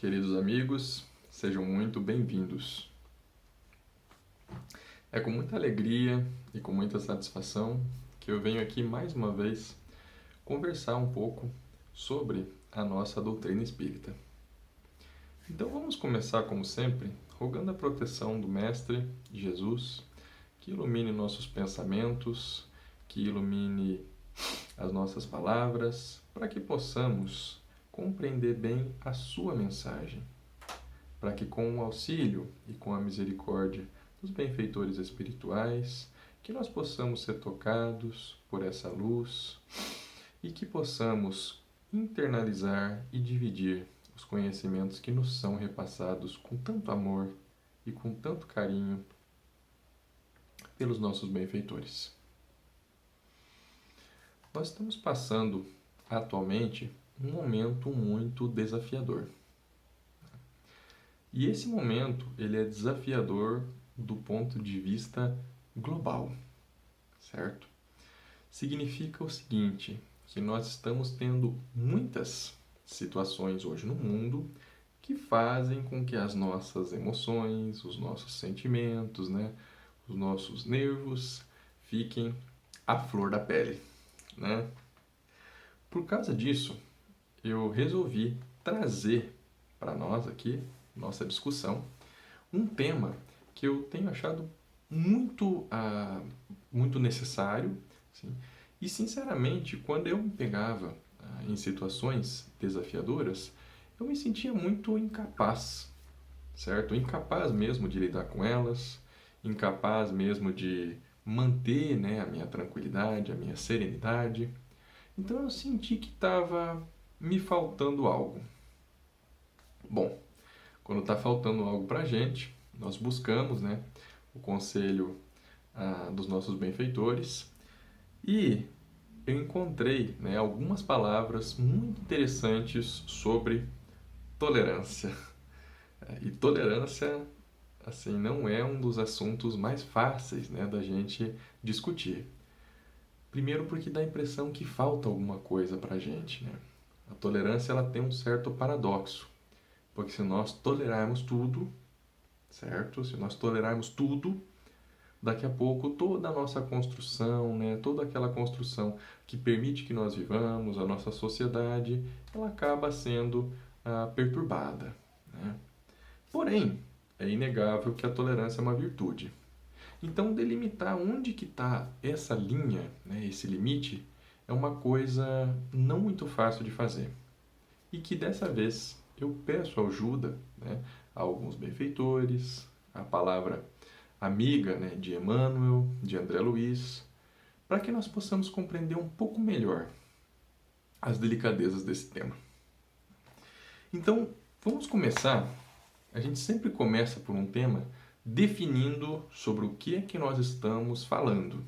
queridos amigos, sejam muito bem-vindos. É com muita alegria e com muita satisfação que eu venho aqui mais uma vez conversar um pouco sobre a nossa doutrina espírita. Então vamos começar, como sempre, rogando a proteção do Mestre Jesus, que ilumine nossos pensamentos, que ilumine as nossas palavras, para que possamos compreender bem a sua mensagem, para que com o auxílio e com a misericórdia dos benfeitores espirituais, que nós possamos ser tocados por essa luz e que possamos internalizar e dividir os conhecimentos que nos são repassados com tanto amor e com tanto carinho pelos nossos benfeitores. Nós estamos passando atualmente um momento muito desafiador. E esse momento, ele é desafiador do ponto de vista global, certo? Significa o seguinte, que nós estamos tendo muitas situações hoje no mundo que fazem com que as nossas emoções, os nossos sentimentos, os nossos nervos fiquem à flor da pele, Por causa disso, eu resolvi trazer para nós aqui, nossa discussão, um tema que eu tenho achado muito necessário, sim, e sinceramente, quando eu me pegava em situações desafiadoras, eu me sentia muito incapaz, certo? Incapaz mesmo de lidar com elas, incapaz mesmo de manter, a minha tranquilidade, a minha serenidade. Então eu senti que estava me faltando algo. Bom, quando está faltando algo para a gente, nós buscamos o conselho dos nossos benfeitores e eu encontrei algumas palavras muito interessantes sobre tolerância. E tolerância assim, não é um dos assuntos mais fáceis da gente discutir. Primeiro porque dá a impressão que falta alguma coisa para a gente. A tolerância ela tem um certo paradoxo. Porque se nós tolerarmos tudo, certo? Se nós tolerarmos tudo, daqui a pouco toda a nossa construção, toda aquela construção que permite que nós vivamos, a nossa sociedade, ela acaba sendo perturbada. Porém, é inegável que a tolerância é uma virtude. Então, delimitar onde que está essa linha, esse limite, é uma coisa não muito fácil de fazer. E que dessa vez eu peço ajuda a alguns benfeitores, a palavra amiga de Emmanuel, de André Luiz, para que nós possamos compreender um pouco melhor as delicadezas desse tema. Então, vamos começar. A gente sempre começa por um tema definindo sobre o que é que nós estamos falando,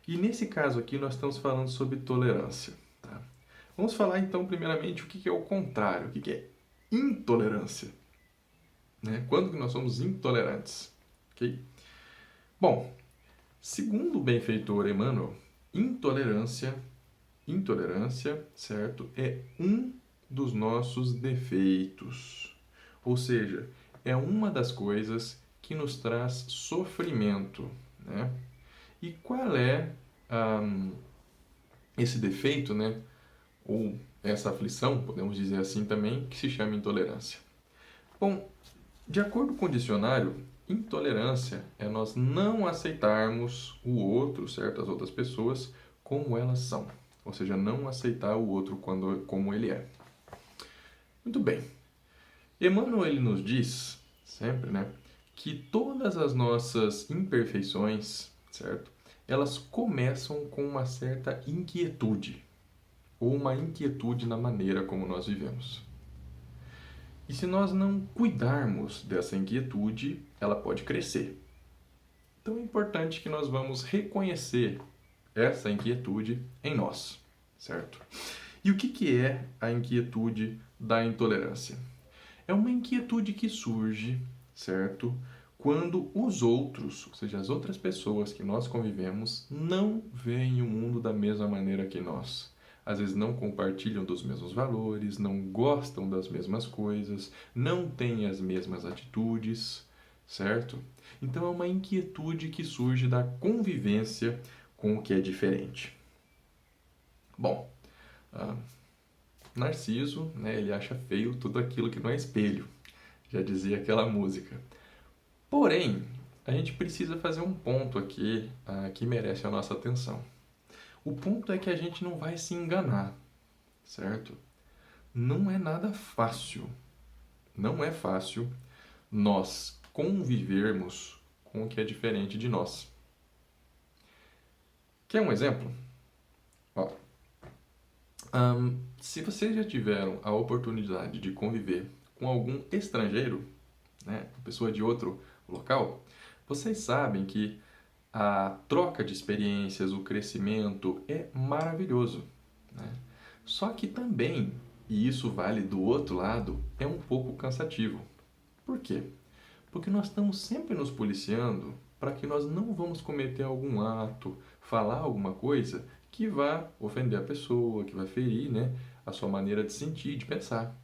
E nesse caso aqui nós estamos falando sobre tolerância, tá? Vamos falar então primeiramente o que é o contrário, o que é intolerância, Quando que nós somos intolerantes, ok? Bom, segundo o benfeitor Emmanuel, intolerância, certo, é um dos nossos defeitos. Ou seja, é uma das coisas que nos traz sofrimento, E qual é esse defeito, ou essa aflição, podemos dizer assim também, que se chama intolerância? Bom, de acordo com o dicionário, intolerância é nós não aceitarmos o outro, certo, as outras pessoas, como elas são. Ou seja, não aceitar o outro como ele é. Muito bem. Emmanuel ele nos diz, sempre, que todas as nossas imperfeições, certo, elas começam com uma certa inquietude, ou uma inquietude na maneira como nós vivemos. E se nós não cuidarmos dessa inquietude, ela pode crescer. Então é importante que nós vamos reconhecer essa inquietude em nós, certo? E o que é a inquietude da intolerância? É uma inquietude que surge, certo? Quando os outros, ou seja, as outras pessoas que nós convivemos, não veem o mundo da mesma maneira que nós. às vezes não compartilham dos mesmos valores, não gostam das mesmas coisas, não têm as mesmas atitudes, certo? Então é uma inquietude que surge da convivência com o que é diferente. Bom, ah, Narciso, né, ele acha feio tudo aquilo que não é espelho, já dizia aquela música. Porém, a gente precisa fazer um ponto aqui que merece a nossa atenção. O ponto é que a gente não vai se enganar, certo? Não é nada fácil. Não é fácil nós convivermos com o que é diferente de nós. Quer um exemplo? Ó, se vocês já tiveram a oportunidade de conviver com algum estrangeiro, né, pessoa de outro local, vocês sabem que a troca de experiências, o crescimento é maravilhoso, né? Só que também, e isso vale do outro lado, é um pouco cansativo. Por quê? Porque nós estamos sempre nos policiando para que nós não vamos cometer algum ato, falar alguma coisa que vá ofender a pessoa, que vai ferir, né, a sua maneira de sentir, de pensar.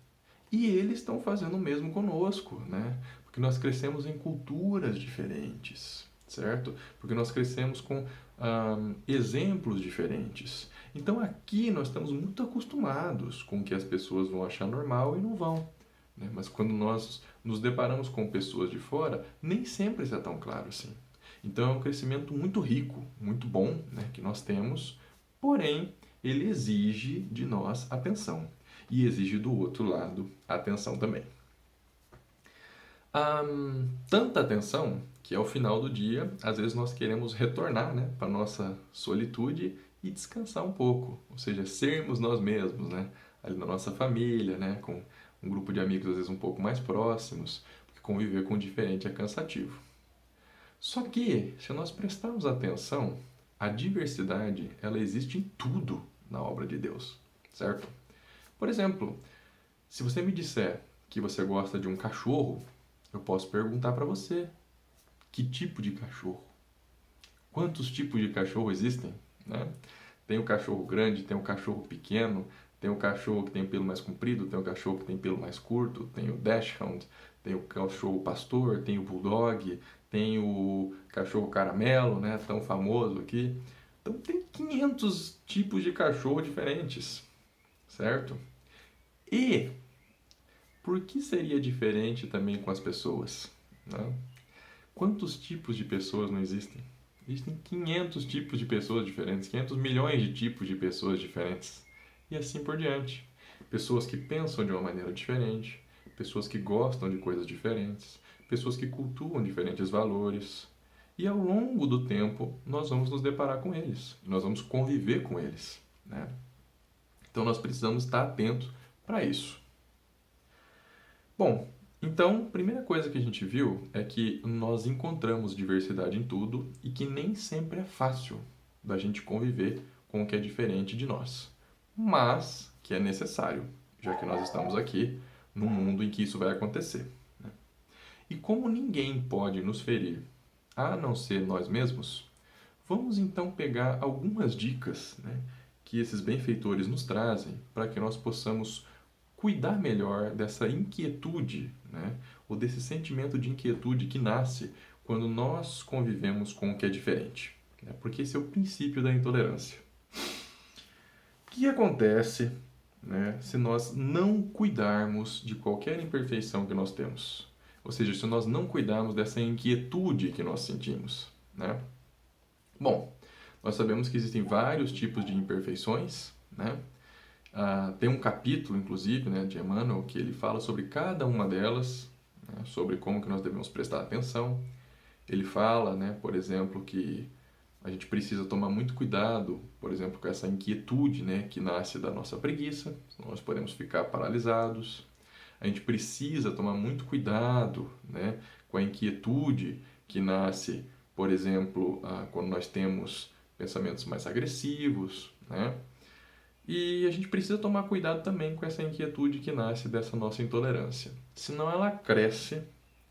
E eles estão fazendo o mesmo conosco, né? Porque nós crescemos em culturas diferentes, certo? Porque nós crescemos com exemplos diferentes. Então aqui nós estamos muito acostumados com o que as pessoas vão achar normal e não vão, né? Mas quando nós nos deparamos com pessoas de fora, nem sempre isso é tão claro assim. Então é um crescimento muito rico, muito bom, né, que nós temos, porém ele exige de nós atenção e exige do outro lado atenção também. Tanta atenção que ao final do dia, às vezes nós queremos retornar, né, para a nossa solitude e descansar um pouco, ou seja, sermos nós mesmos, né, ali na nossa família, né, com um grupo de amigos às vezes um pouco mais próximos, porque conviver com o diferente é cansativo. Só que, se nós prestarmos atenção, a diversidade, ela existe em tudo na obra de Deus, certo? Por exemplo, se você me disser que você gosta de um cachorro, eu posso perguntar para você, que tipo de cachorro? Quantos tipos de cachorro existem, né? Tem o cachorro grande, tem o cachorro pequeno, tem o cachorro que tem pelo mais comprido, tem o cachorro que tem pelo mais curto, tem o dachshund, tem o cachorro pastor, tem o bulldog, tem o cachorro caramelo, né, tão famoso aqui. Então tem 500 tipos de cachorro diferentes, certo? E por que seria diferente também com as pessoas, né? Quantos tipos de pessoas não existem? Existem 500 tipos de pessoas diferentes, 500 milhões de tipos de pessoas diferentes. E assim por diante. Pessoas que pensam de uma maneira diferente, pessoas que gostam de coisas diferentes, pessoas que cultuam diferentes valores. E ao longo do tempo, nós vamos nos deparar com eles, nós vamos conviver com eles, né? Então nós precisamos estar atentos para isso. Bom, então, a primeira coisa que a gente viu é que nós encontramos diversidade em tudo e que nem sempre é fácil da gente conviver com o que é diferente de nós, mas que é necessário, já que nós estamos aqui num mundo em que isso vai acontecer, né? E como ninguém pode nos ferir a não ser nós mesmos, vamos então pegar algumas dicas, né, que esses benfeitores nos trazem para que nós possamos cuidar melhor dessa inquietude, né, ou desse sentimento de inquietude que nasce quando nós convivemos com o que é diferente, né, porque esse é o princípio da intolerância. O que acontece, né, se nós não cuidarmos de qualquer imperfeição que nós temos? Ou seja, se nós não cuidarmos dessa inquietude que nós sentimos, né? Bom, nós sabemos que existem vários tipos de imperfeições, né? Tem um capítulo, inclusive, né, de Emmanuel, que ele fala sobre cada uma delas, né, sobre como que nós devemos prestar atenção. Ele fala, né, por exemplo, que a gente precisa tomar muito cuidado, por exemplo, com essa inquietude, né, que nasce da nossa preguiça, senão nós podemos ficar paralisados. A gente precisa tomar muito cuidado, né, com a inquietude que nasce, por exemplo, quando nós temos pensamentos mais agressivos, né? E a gente precisa tomar cuidado também com essa inquietude que nasce dessa nossa intolerância. Senão ela cresce,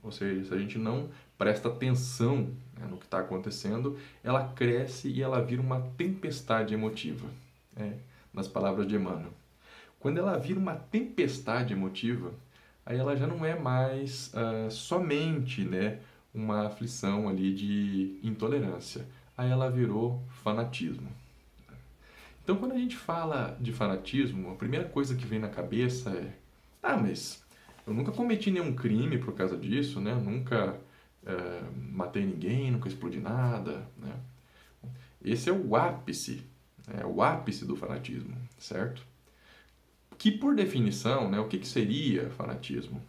ou seja, se a gente não presta atenção, né, no que está acontecendo, ela cresce e ela vira uma tempestade emotiva, né? nas palavras de Emmanuel. Quando ela vira uma tempestade emotiva, aí ela já não é mais somente, né, uma aflição ali de intolerância. Aí ela virou fanatismo. Então, quando a gente fala de fanatismo, a primeira coisa que vem na cabeça é: ah, mas eu nunca cometi nenhum crime por causa disso, né? Nunca matei ninguém, nunca explodi nada, né? Esse é o ápice, né? O ápice do fanatismo, certo? Que por definição, né, o que seria fanatismo?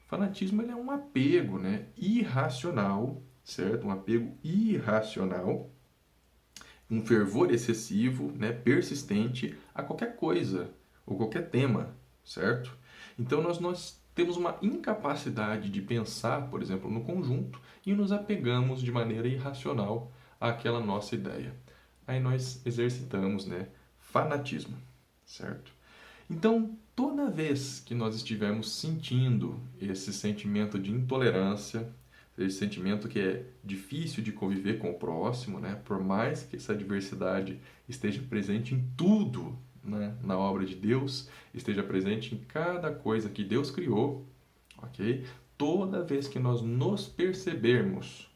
Fanatismo ele é um apego, né, irracional, certo? Um apego irracional, um fervor excessivo, né, persistente a qualquer coisa ou qualquer tema, certo? Então nós temos uma incapacidade de pensar, por exemplo, no conjunto e nos apegamos de maneira irracional àquela nossa ideia. Aí nós exercitamos, né, fanatismo, certo? Então, toda vez que nós estivermos sentindo esse sentimento de intolerância, esse sentimento que é difícil de conviver com o próximo, né? Por mais que essa diversidade esteja presente em tudo, né? Na obra de Deus, esteja presente em cada coisa que Deus criou, ok? Toda vez que nós nos percebermos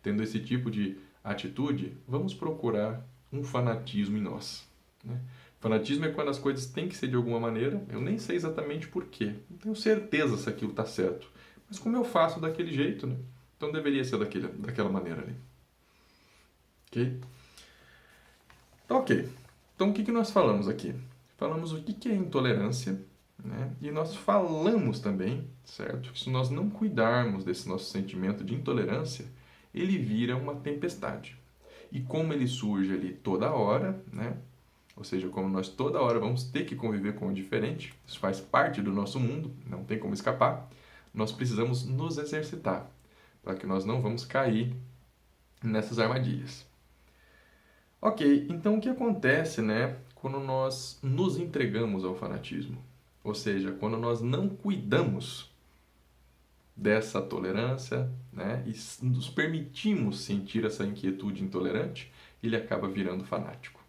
tendo esse tipo de atitude, vamos procurar um fanatismo em nós, né? Fanatismo é quando as coisas têm que ser de alguma maneira, eu nem sei exatamente por quê, não tenho certeza se aquilo está certo, mas como eu faço daquele jeito, né? Então deveria ser daquela maneira ali. Ok? Então, ok. Então o que nós falamos aqui? Falamos o que é intolerância, né? E nós falamos também, certo? Que se nós não cuidarmos desse nosso sentimento de intolerância, ele vira uma tempestade. E como ele surge ali toda hora, né? Ou seja, como nós toda hora vamos ter que conviver com o diferente, isso faz parte do nosso mundo, não tem como escapar, nós precisamos nos exercitar para que nós não vamos cair nessas armadilhas. Ok, então o que acontece, né, quando nós nos entregamos ao fanatismo? Ou seja, quando nós não cuidamos dessa tolerância, né, e nos permitimos sentir essa inquietude intolerante, ele acaba virando fanático.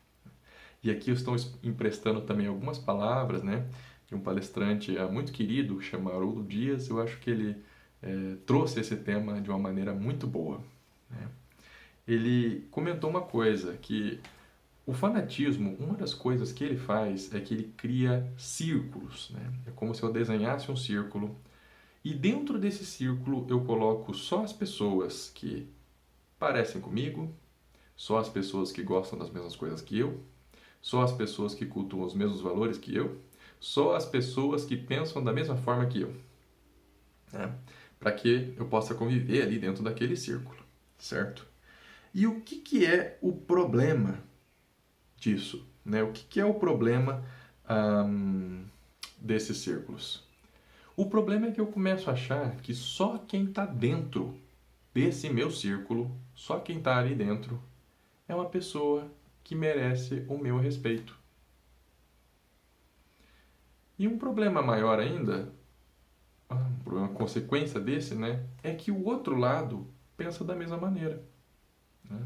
E aqui eu estou emprestando também algumas palavras, né, de um palestrante muito querido, que chama Haroldo Dias. Eu acho que ele trouxe esse tema de uma maneira muito boa, né? Ele comentou uma coisa, que o fanatismo, uma das coisas que ele faz é que ele cria círculos, né? É como se eu desenhasse um círculo e dentro desse círculo eu coloco só as pessoas que parecem comigo, só as pessoas que gostam das mesmas coisas que eu, só as pessoas que cultuam os mesmos valores que eu, só as pessoas que pensam da mesma forma que eu, né? Para que eu possa conviver ali dentro daquele círculo, certo? E o que é o problema disso, né? O que é o problema desses círculos? O problema é que eu começo a achar que só quem está dentro desse meu círculo, só quem está ali dentro, é uma pessoa que merece o meu respeito. E um problema maior ainda, uma consequência desse, né, é que o outro lado pensa da mesma maneira, né?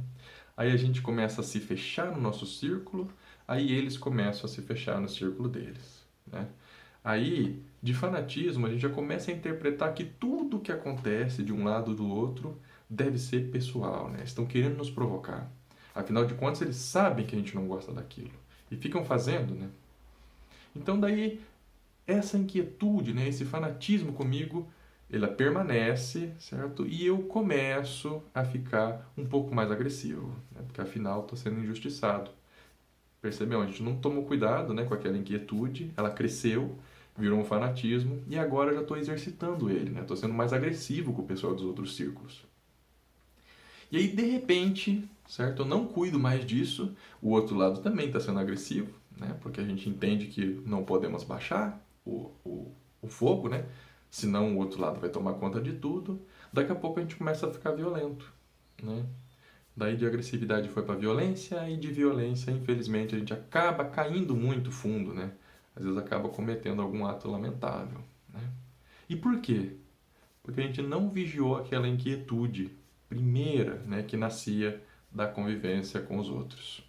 Aí a gente começa a se fechar no nosso círculo, aí eles começam a se fechar no círculo deles, né? Aí, de fanatismo, a gente já começa a interpretar que tudo que acontece de um lado ou do outro deve ser pessoal, né? Estão querendo nos provocar. Afinal de contas, eles sabem que a gente não gosta daquilo e ficam fazendo, né? Então daí essa inquietude, né, esse fanatismo comigo, ela permanece, certo? E eu começo a ficar um pouco mais agressivo, né? Porque afinal estou sendo injustiçado. Percebeu? A gente não tomou cuidado, né, com aquela inquietude, ela cresceu, virou um fanatismo e agora eu já estou exercitando ele, né? Estou sendo mais agressivo com o pessoal dos outros círculos. E aí, de repente, certo? Eu não cuido mais disso, o outro lado também está sendo agressivo, né? Porque a gente entende que não podemos baixar o fogo, né? Senão o outro lado vai tomar conta de tudo. Daqui a pouco a gente começa a ficar violento, né? Daí de agressividade foi para violência e de violência, infelizmente, a gente acaba caindo muito fundo, né? Às vezes acaba cometendo algum ato lamentável, né? E por quê? Porque a gente não vigiou aquela inquietude primeira, né, que nascia da convivência com os outros.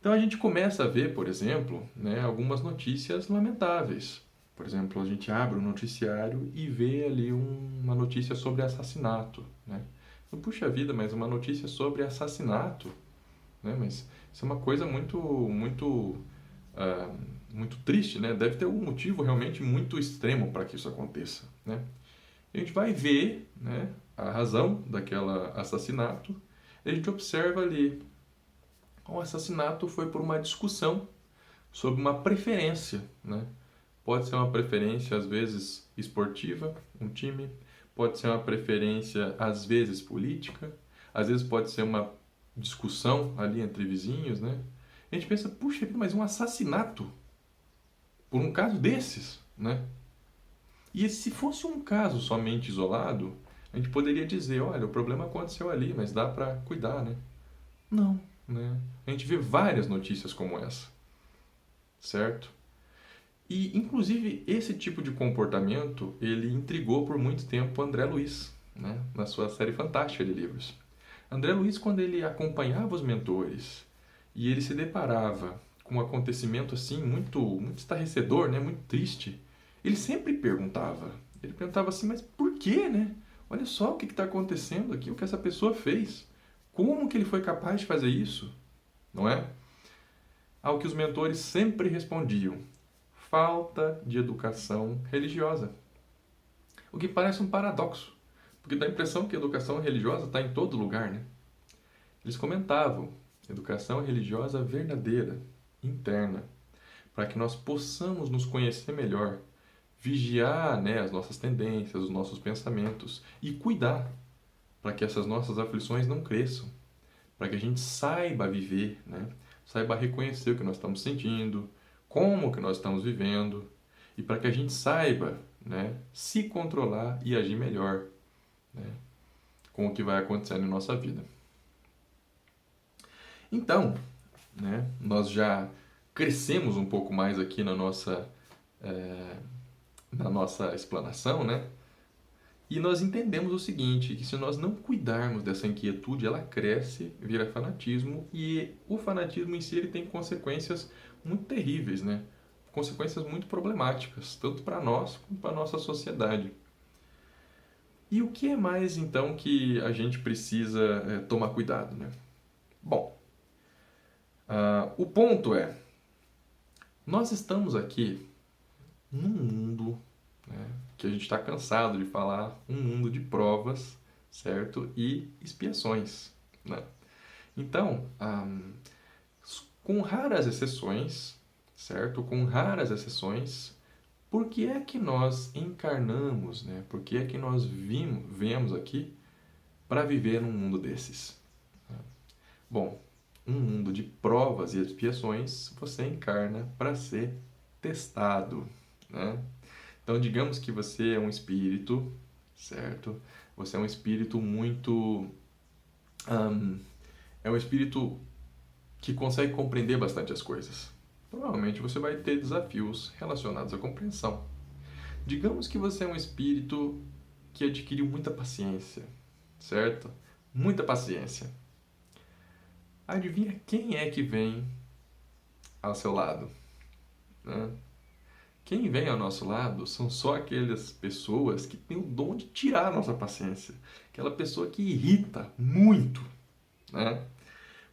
Então a gente começa a ver, por exemplo, né, algumas notícias lamentáveis. Por exemplo, a gente abre o noticiário e vê ali uma notícia sobre assassinato, né? Então, puxa vida, mas uma notícia sobre assassinato, né? Mas isso é uma coisa ah, muito triste, né? Deve ter um motivo realmente muito extremo para que isso aconteça, né? A gente vai ver, né, a razão daquele assassinato e a gente observa ali. O assassinato foi por uma discussão sobre uma preferência, né? Pode ser uma preferência, às vezes, esportiva, um time, pode ser uma preferência, às vezes, política, às vezes pode ser uma discussão ali entre vizinhos, né? A gente pensa, puxa, mas um assassinato por um caso desses, né? E se fosse um caso somente isolado, a gente poderia dizer, olha, o problema aconteceu ali, mas dá para cuidar, né? Não, né? A gente vê várias notícias como essa, certo? E, inclusive, esse tipo de comportamento, ele intrigou por muito tempo André Luiz, né? Na sua série fantástica de livros. André Luiz, quando ele acompanhava os mentores e ele se deparava com um acontecimento assim muito estarrecedor, né? Muito triste, ele sempre perguntava. Ele perguntava assim, mas por quê, né? Olha só o que está acontecendo aqui, o que essa pessoa fez. Como que ele foi capaz de fazer isso? Não é? Ao que os mentores sempre respondiam: falta de educação religiosa. O que parece um paradoxo, porque dá a impressão que a educação religiosa está em todo lugar, né? Eles comentavam: educação religiosa verdadeira, interna, para que nós possamos nos conhecer melhor, vigiar, né, as nossas tendências, os nossos pensamentos e cuidar para que essas nossas aflições não cresçam, para que a gente saiba viver, né? Saiba reconhecer o que nós estamos sentindo, como que nós estamos vivendo, e para que a gente saiba, né, se controlar e agir melhor, né, com o que vai acontecendo em nossa vida. Então, né, nós já crescemos um pouco mais aqui na nossa explanação, né? E nós entendemos o seguinte, que se nós não cuidarmos dessa inquietude, ela cresce, vira fanatismo, e o fanatismo em si ele tem consequências muito terríveis, né? Consequências muito problemáticas, tanto para nós como para a nossa sociedade. E o que é mais, então, que a gente precisa tomar cuidado, né? Bom, o ponto é, nós estamos aqui num mundo, né, que a gente está cansado de falar, um mundo de provas, certo? E expiações, né? Então, com raras exceções, certo? Com raras exceções, por que é que nós encarnamos, né? Por que é que nós viemos aqui para viver num mundo desses? Bom, um mundo de provas e expiações, você encarna para ser testado, né? Então, digamos que você é um espírito, certo? Você é um espírito muito... é um espírito que consegue compreender bastante as coisas. Provavelmente você vai ter desafios relacionados à compreensão. Digamos que você é um espírito que adquiriu muita paciência, certo? Muita paciência. Adivinha quem é que vem ao seu lado, né? Quem vem ao nosso lado são só aquelas pessoas que têm o dom de tirar a nossa paciência. Aquela pessoa que irrita muito, né?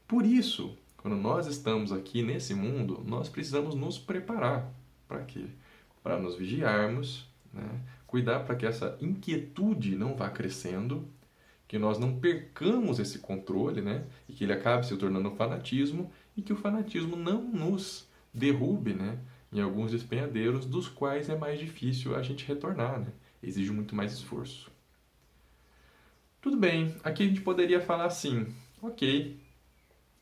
Por isso, quando nós estamos aqui nesse mundo, nós precisamos nos preparar. Para quê? Para nos vigiarmos, né? Cuidar para que essa inquietude não vá crescendo, que nós não percamos esse controle, né? E que ele acabe se tornando um fanatismo e que o fanatismo não nos derrube, né? Em alguns despenhadeiros dos quais é mais difícil a gente retornar, né? Exige muito mais esforço. Tudo bem, aqui a gente poderia falar assim, ok,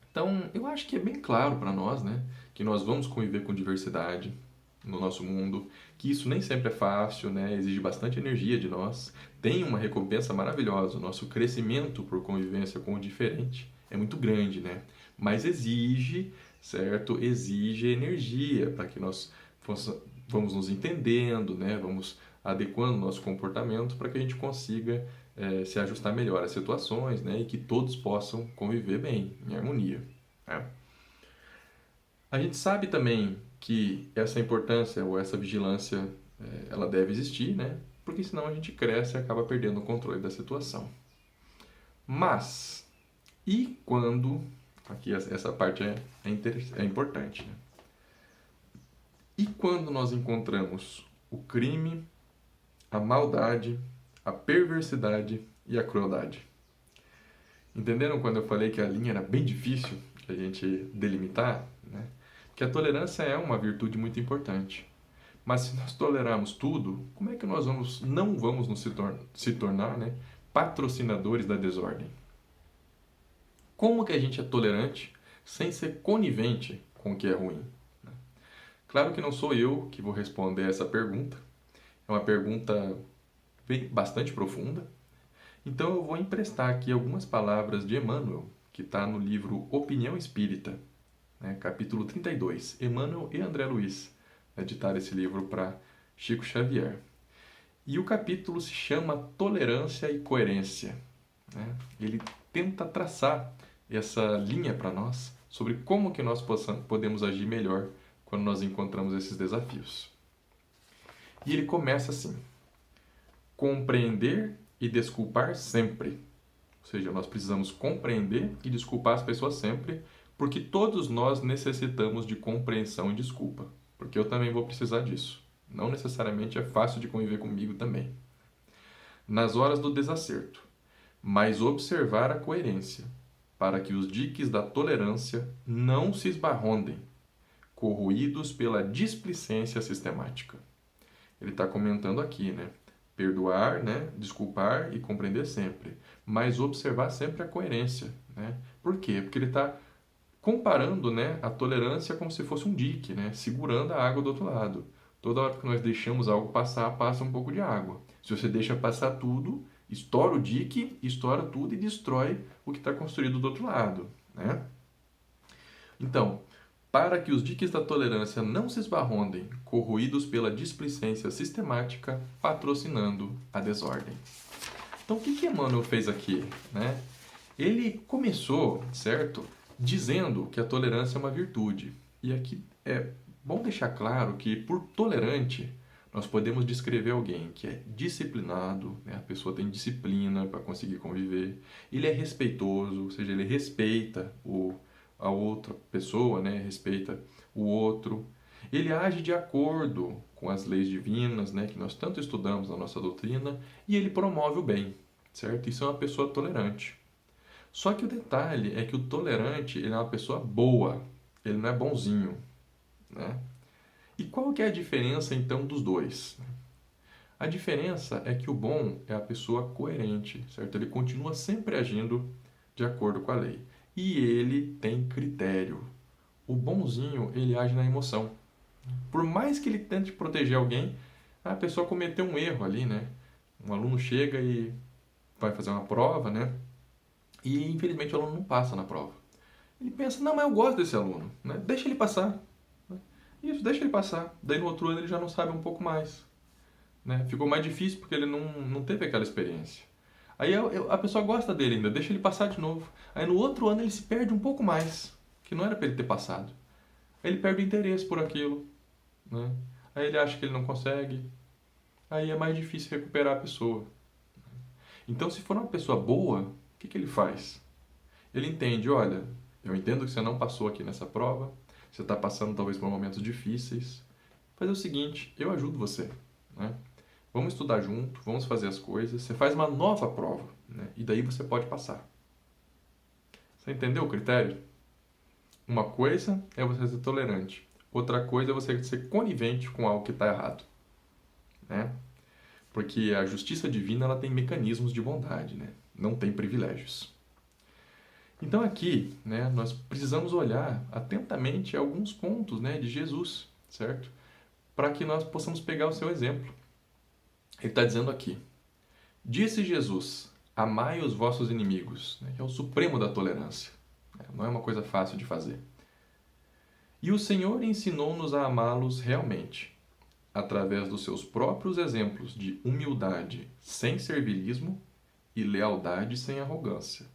então eu acho que é bem claro para nós, né? Que nós vamos conviver com diversidade no nosso mundo, que isso nem sempre é fácil, né? Exige bastante energia de nós, tem uma recompensa maravilhosa, o nosso crescimento por convivência com o diferente é muito grande, né? Mas exige, certo? Exige energia para que nós vamos nos entendendo, né? Vamos adequando o nosso comportamento para que a gente consiga se ajustar melhor às situações, né? E que todos possam conviver bem, em harmonia, né? A gente sabe também que essa importância ou essa vigilância, ela deve existir, né? Porque senão a gente cresce e acaba perdendo o controle da situação. Mas, e quando, aqui essa parte é importante, né? E quando nós encontramos o crime, a maldade, a perversidade e a crueldade? Entenderam quando eu falei que a linha era bem difícil de a gente delimitar, né? Que a tolerância é uma virtude muito importante. Mas se nós tolerarmos tudo, como é que nós não vamos se tornar, né, patrocinadores da desordem? Como que a gente é tolerante sem ser conivente com o que é ruim? Claro que não sou eu que vou responder essa pergunta. É uma pergunta bastante profunda. Então eu vou emprestar aqui algumas palavras de Emmanuel, que está no livro Opinião Espírita, né, capítulo 32. Emmanuel e André Luiz editaram esse livro para Chico Xavier. E o capítulo se chama Tolerância e Coerência, né? Ele tenta traçar essa linha para nós sobre como que nós podemos agir melhor quando nós encontramos esses desafios. E ele começa assim: compreender e desculpar sempre. Ou seja, nós precisamos compreender e desculpar as pessoas sempre, porque todos nós necessitamos de compreensão e desculpa. Porque eu também vou precisar disso. Não necessariamente é fácil de conviver comigo também. Nas horas do desacerto, mas observar a coerência, para que os diques da tolerância não se esbarrondem, corroídos pela displicência sistemática. Ele está comentando aqui, né? Perdoar, né? Desculpar e compreender sempre, mas observar sempre a coerência, né? Por quê? Porque ele está comparando, né, a tolerância como se fosse um dique, né? Segurando a água do outro lado. Toda hora que nós deixamos algo passar, passa um pouco de água. Se você deixa passar tudo, estoura o dique, estoura tudo e destrói o que está construído do outro lado, né? Então, para que os diques da tolerância não se esbarrondem, corroídos pela displicência sistemática, patrocinando a desordem. Então, o que Emmanuel fez aqui, né? Ele começou, certo, dizendo que a tolerância é uma virtude. E aqui é bom deixar claro que, por tolerante, nós podemos descrever alguém que é disciplinado, né? A pessoa tem disciplina para conseguir conviver, ele é respeitoso, ou seja, ele respeita a outra pessoa, né? Respeita o outro, ele age de acordo com as leis divinas, né? Que nós tanto estudamos na nossa doutrina, e ele promove o bem, certo? Isso é uma pessoa tolerante. Só que o detalhe é que o tolerante ele é uma pessoa boa, ele não é bonzinho, né? E qual que é a diferença então dos dois? A diferença é que o bom é a pessoa coerente, certo? Ele continua sempre agindo de acordo com a lei. E ele tem critério. O bonzinho, ele age na emoção. Por mais que ele tente proteger alguém, a pessoa cometeu um erro ali, né? Um aluno chega e vai fazer uma prova, né? E infelizmente o aluno não passa na prova. Ele pensa, não, mas eu gosto desse aluno, né? Deixa ele passar. Isso, deixa ele passar. Daí no outro ano ele já não sabe um pouco mais, né? Ficou mais difícil porque ele não teve aquela experiência. Aí a pessoa gosta dele ainda, deixa ele passar de novo. Aí no outro ano ele se perde um pouco mais, que não era para ele ter passado. Aí ele perde o interesse por aquilo, né? Aí ele acha que ele não consegue. Aí é mais difícil recuperar a pessoa. Então, se for uma pessoa boa, o que ele faz? Ele entende, olha, eu entendo que você não passou aqui nessa prova, você está passando talvez por momentos difíceis. Fazer o seguinte, eu ajudo você, né? Vamos estudar junto, vamos fazer as coisas. Você faz uma nova prova, né? E daí você pode passar. Você entendeu o critério? Uma coisa é você ser tolerante, outra coisa é você ser conivente com algo que está errado, né? Porque a justiça divina ela tem mecanismos de bondade, né? Não tem privilégios. Então aqui, né, nós precisamos olhar atentamente alguns pontos, né, de Jesus, certo? Para que nós possamos pegar o seu exemplo. Ele está dizendo aqui, disse Jesus, amai os vossos inimigos, né, que é o supremo da tolerância. Não é uma coisa fácil de fazer. E o Senhor ensinou-nos a amá-los realmente, através dos seus próprios exemplos de humildade sem servilismo e lealdade sem arrogância.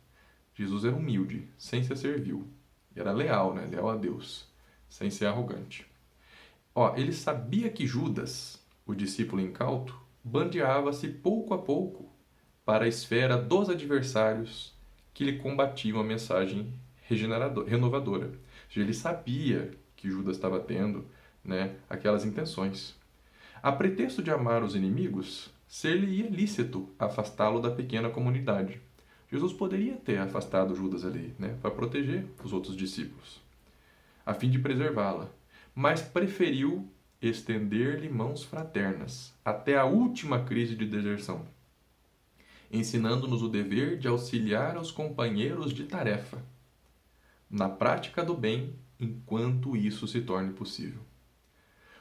Jesus era humilde, sem ser servil. Era leal, né? Leal a Deus, sem ser arrogante. Ó, ele sabia que Judas, o discípulo incauto, bandeava-se pouco a pouco para a esfera dos adversários que lhe combatiam a mensagem renovadora. Ou seja, ele sabia que Judas estava tendo, né, aquelas intenções. A pretexto de amar os inimigos, ser-lhe-ia lícito afastá-lo da pequena comunidade. Jesus poderia ter afastado Judas ali, né, para proteger os outros discípulos, a fim de preservá-la, mas preferiu estender-lhe mãos fraternas até a última crise de deserção, ensinando-nos o dever de auxiliar aos companheiros de tarefa, na prática do bem, enquanto isso se torne possível.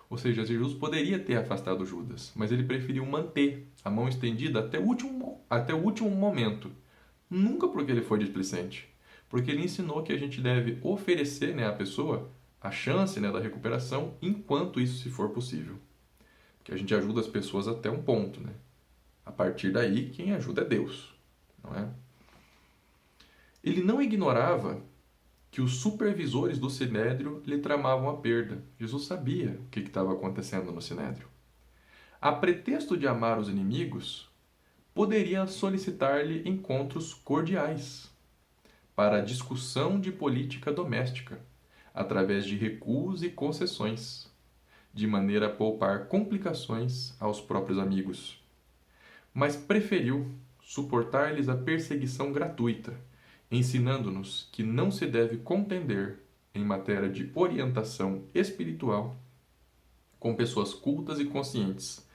Ou seja, Jesus poderia ter afastado Judas, mas ele preferiu manter a mão estendida até o último momento. Nunca porque ele foi displicente, porque ele ensinou que a gente deve oferecer, né, à pessoa a chance, né, da recuperação enquanto isso se for possível. Porque a gente ajuda as pessoas até um ponto, né? A partir daí, quem ajuda é Deus, não é? Ele não ignorava que os supervisores do Sinédrio lhe tramavam a perda. Jesus sabia o que estava acontecendo no Sinédrio. A pretexto de amar os inimigos, poderia solicitar-lhe encontros cordiais para a discussão de política doméstica, através de recuos e concessões, de maneira a poupar complicações aos próprios amigos. Mas preferiu suportar-lhes a perseguição gratuita, ensinando-nos que não se deve contender em matéria de orientação espiritual com pessoas cultas e conscientes,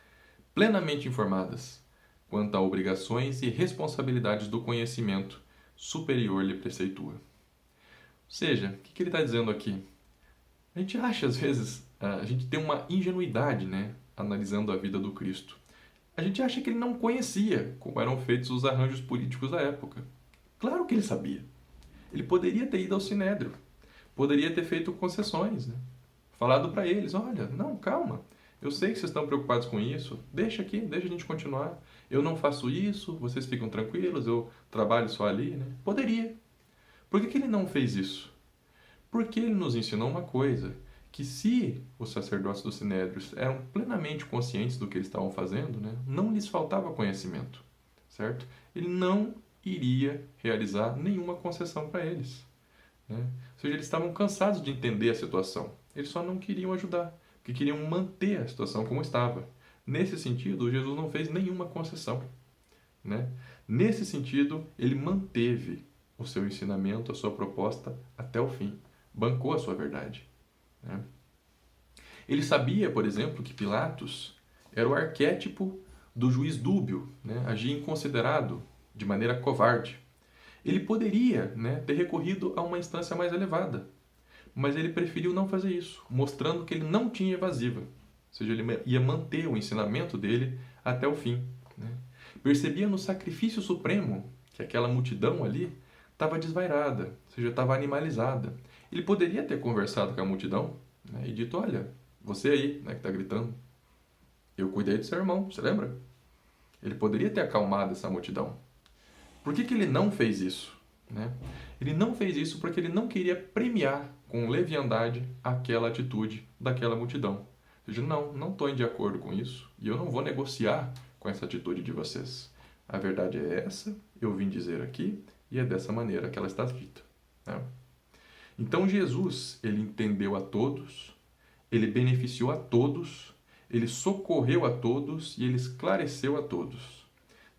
plenamente informadas quanto a obrigações e responsabilidades do conhecimento superior lhe preceitua. Ou seja, o que ele está dizendo aqui? A gente acha, às vezes, a gente tem uma ingenuidade, né, analisando a vida do Cristo. A gente acha que ele não conhecia como eram feitos os arranjos políticos da época. Claro que ele sabia. Ele poderia ter ido ao Sinédrio, poderia ter feito concessões, né? Falado para eles, olha, não, calma, eu sei que vocês estão preocupados com isso, deixa aqui, deixa a gente continuar. Eu não faço isso, vocês ficam tranquilos, eu trabalho só ali, né? Poderia. Por que ele não fez isso? Porque ele nos ensinou uma coisa, que se os sacerdotes do Sinédrio eram plenamente conscientes do que eles estavam fazendo, né, não lhes faltava conhecimento, certo? Ele não iria realizar nenhuma concessão para eles, né? Ou seja, eles estavam cansados de entender a situação. Eles só não queriam ajudar, porque queriam manter a situação como estava. Nesse sentido, Jesus não fez nenhuma concessão, né? Nesse sentido, ele manteve o seu ensinamento, a sua proposta até o fim. Bancou a sua verdade, né? Ele sabia, por exemplo, que Pilatos era o arquétipo do juiz dúbio, né? Agia inconsiderado, de maneira covarde. Ele poderia, né, ter recorrido a uma instância mais elevada, mas ele preferiu não fazer isso, mostrando que ele não tinha evasiva. Ou seja, ele ia manter o ensinamento dele até o fim, né? Percebia no sacrifício supremo que aquela multidão ali estava desvairada, ou seja, estava animalizada. Ele poderia ter conversado com a multidão, né, e dito, olha, você aí, né, que está gritando, eu cuidei do seu irmão, você lembra? Ele poderia ter acalmado essa multidão. Por que ele não fez isso, né? Ele não fez isso porque ele não queria premiar com leviandade aquela atitude daquela multidão. Ou seja, não estou de acordo com isso e eu não vou negociar com essa atitude de vocês. A verdade é essa, eu vim dizer aqui e é dessa maneira que ela está dita, né? Então Jesus, ele entendeu a todos, ele beneficiou a todos, ele socorreu a todos e ele esclareceu a todos,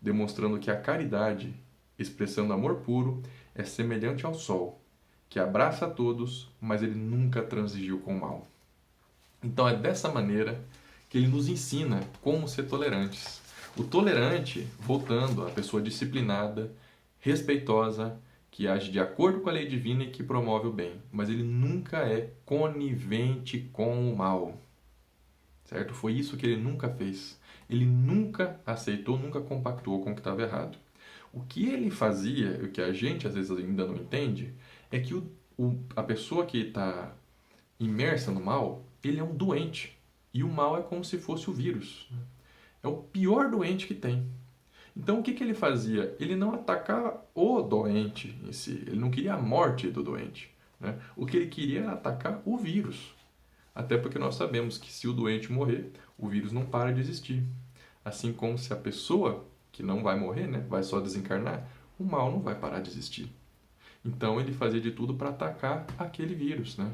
demonstrando que a caridade, expressando amor puro, é semelhante ao sol, que abraça a todos, mas ele nunca transigiu com o mal. Então é dessa maneira que ele nos ensina como ser tolerantes. O tolerante, voltando à pessoa disciplinada, respeitosa, que age de acordo com a lei divina e que promove o bem, mas ele nunca é conivente com o mal, certo? Foi isso que ele nunca fez. Ele nunca aceitou, nunca compactuou com o que estava errado. O que ele fazia, o que a gente às vezes ainda não entende, é que a pessoa que está imersa no mal, ele é um doente. E o mal é como se fosse o vírus, né? É o pior doente que tem. Então o que ele fazia? Ele não atacava o doente em si, ele não queria a morte do doente, né? O que ele queria era atacar o vírus. Até porque nós sabemos que se o doente morrer, o vírus não para de existir. Assim como se a pessoa que não vai morrer, né, vai só desencarnar, o mal não vai parar de existir. Então ele fazia de tudo para atacar aquele vírus, né?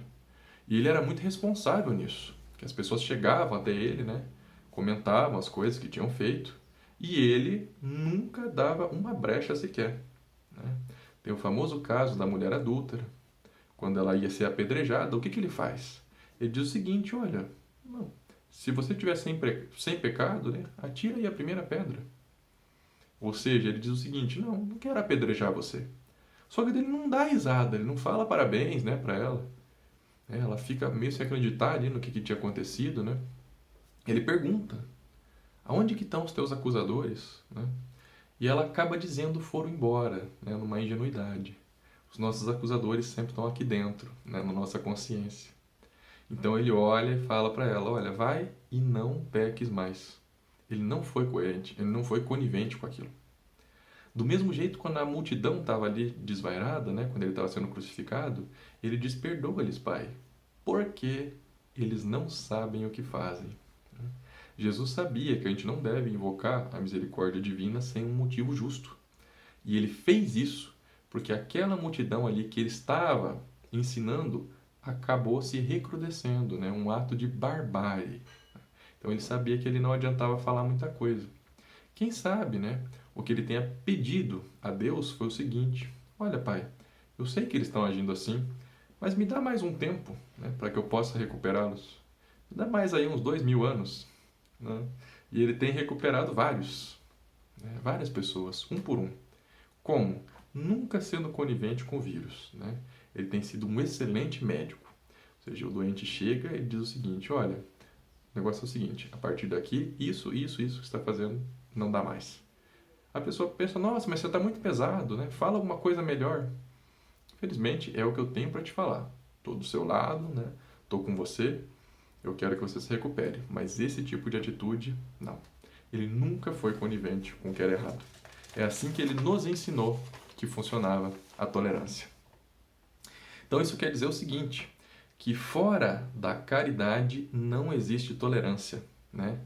E ele era muito responsável nisso, que as pessoas chegavam até ele, né, comentavam as coisas que tinham feito, e ele nunca dava uma brecha sequer, né? Tem o famoso caso da mulher adúltera. Quando ela ia ser apedrejada, o que ele faz? Ele diz o seguinte: olha, não, se você tiver sem pecado, né, atira aí a primeira pedra. Ou seja, ele diz o seguinte: não quero apedrejar você. Só que ele não dá risada, ele não fala parabéns, né, para ela. Ela fica meio sem acreditar ali no que tinha acontecido, né? Ele pergunta: aonde que estão os teus acusadores? Né? E ela acaba dizendo: foram embora, né, numa ingenuidade. Os nossos acusadores sempre estão aqui dentro, né, na nossa consciência. Então ele olha e fala para ela: olha, vai e não peques mais. Ele não foi coerente, ele não foi conivente com aquilo. Do mesmo jeito, quando a multidão estava ali desvairada, né, quando ele estava sendo crucificado, ele diz: perdoa-lhes, Pai, porque eles não sabem o que fazem. Jesus sabia que a gente não deve invocar a misericórdia divina sem um motivo justo. E ele fez isso porque aquela multidão ali que ele estava ensinando acabou se recrudescendo, né? Um ato de barbárie. Então ele sabia que ele não adiantava falar muita coisa. Quem sabe, né? O que ele tenha pedido a Deus foi o seguinte: olha, Pai, eu sei que eles estão agindo assim, mas me dá mais um tempo, né, para que eu possa recuperá-los. Me dá mais aí uns 2000 anos. Né? E ele tem recuperado vários, né, várias pessoas, um por um. Como? Nunca sendo conivente com o vírus. Né? Ele tem sido um excelente médico. Ou seja, o doente chega e diz o seguinte: olha, o negócio é o seguinte, a partir daqui, isso que você está fazendo não dá mais. A pessoa pensa: nossa, mas você está muito pesado, né? Fala alguma coisa melhor. Infelizmente, é o que eu tenho para te falar. Estou do seu lado, né? Estou com você, eu quero que você se recupere. Mas esse tipo de atitude, não. Ele nunca foi conivente com o que era errado. É assim que ele nos ensinou que funcionava a tolerância. Então isso quer dizer o seguinte, que fora da caridade não existe tolerância, né?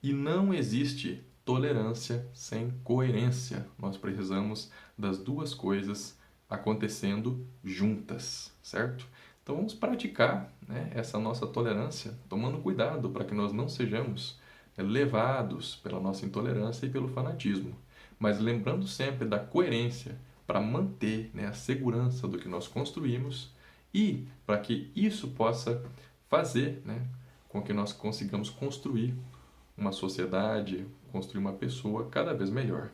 E não existe tolerância sem coerência. Nós precisamos das duas coisas acontecendo juntas, certo? Então vamos praticar, né, essa nossa tolerância, tomando cuidado para que nós não sejamos levados pela nossa intolerância e pelo fanatismo, mas lembrando sempre da coerência para manter, né, a segurança do que nós construímos e para que isso possa fazer, né, com que nós consigamos construir uma sociedade, construir uma pessoa cada vez melhor.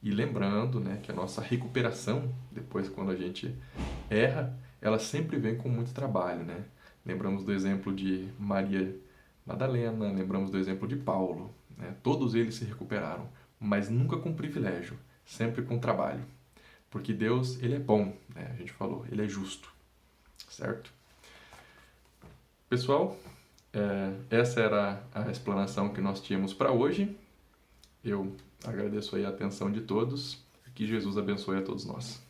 E lembrando, né, que a nossa recuperação, depois quando a gente erra, ela sempre vem com muito trabalho, né? Lembramos do exemplo de Maria Madalena, lembramos do exemplo de Paulo, né? Todos eles se recuperaram, mas nunca com privilégio, sempre com trabalho. Porque Deus, ele é bom, né? A gente falou, ele é justo, certo? Pessoal, essa era a explanação que nós tínhamos para hoje. Eu agradeço aí a atenção de todos e que Jesus abençoe a todos nós.